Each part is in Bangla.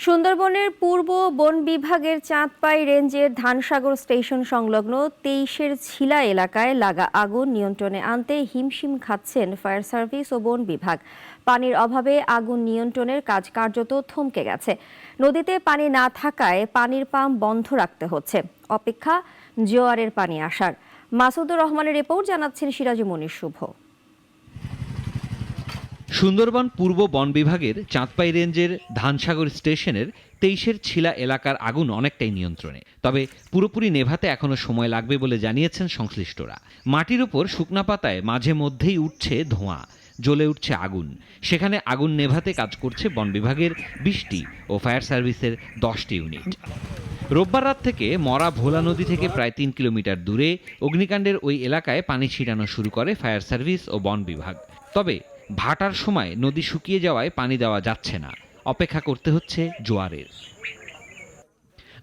সুন্দরবনের পূর্ব বন বিভাগের চাঁদপাই রেঞ্জের ধানসাগর স্টেশন সংলগ্ন 23-এর ছিলা এলাকায় লাগা আগুন নিয়ন্ত্রণে আনতে হিমশিম খাচ্ছেন ফায়ার সার্ভিস ও বন বিভাগ। পানির অভাবে আগুন নিয়ন্ত্রণের কাজ কার্যত থমকে গেছে। নদীতে পানি না থাকায় পানির পাম্প বন্ধ রাখতে হচ্ছে, অপেক্ষা জোয়ারের পানি আসার। মাসুদুর রহমানের রিপোর্ট, জানাচ্ছেন সিরাজু মনির শুভ। সুন্দরবন পূর্ব বন বিভাগের চাঁদপাই রেঞ্জের ধানসাগর স্টেশনের 23-এর ছিলা এলাকার আগুন অনেকটাই নিয়ন্ত্রণে, তবে পুরোপুরি নেভাতে এখনো সময় লাগবে বলে জানিয়েছেন সংশ্লিষ্টরা। মাটির উপর শুকনা পাতায় মাঝে মধ্যেই উঠছে ধোঁয়া, জ্বলে উঠছে আগুন। সেখানে আগুন নেভাতে কাজ করছে বন বিভাগের 20টি ও ফায়ার সার্ভিসের 10টি ইউনিট। রোববার রাত থেকে মরা ভোলা নদী থেকে প্রায় 3 কিলোমিটার দূরে অগ্নিকাণ্ডের ওই এলাকায় পানি ছিটানো শুরু করে ফায়ার সার্ভিস ও বন বিভাগ। তবে ভাটার সময় নদী শুকিয়ে যাওয়ায় পানি দেওয়া যাচ্ছে না, অপেক্ষা করতে হচ্ছে জোয়ারের।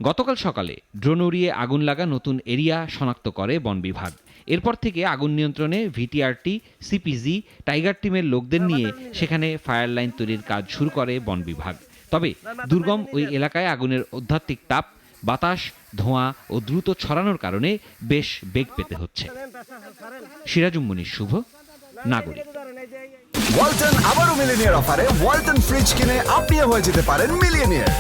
গতকাল সকালে ড্রোন উড়িয়ে আগুন লাগা নতুন এরিয়া শনাক্ত করে বন বিভাগ। এরপর থেকে আগুন নিয়ন্ত্রণে ভিটিআরটি, সিপিজি, টাইগার টিমের লোকদের নিয়ে সেখানে ফায়ার লাইন তৈরির কাজ শুরু করে বন বিভাগ। তবে দুর্গম ওই এলাকায় আগুনের আধ্যাত্মিক তাপ, বাতাস, ধোঁয়া ও দ্রুত ছড়ানোর কারণে বেশ বেগ পেতে হচ্ছে। সিরাজুম মনির শুভ, নাগরিক। ওয়ালটন আবারও মিলিনিয়ার অফারে ওয়ালটন ফ্রিজ কিনে আপনিও হয়ে যেতে পারেন মিলিয়নিয়ার।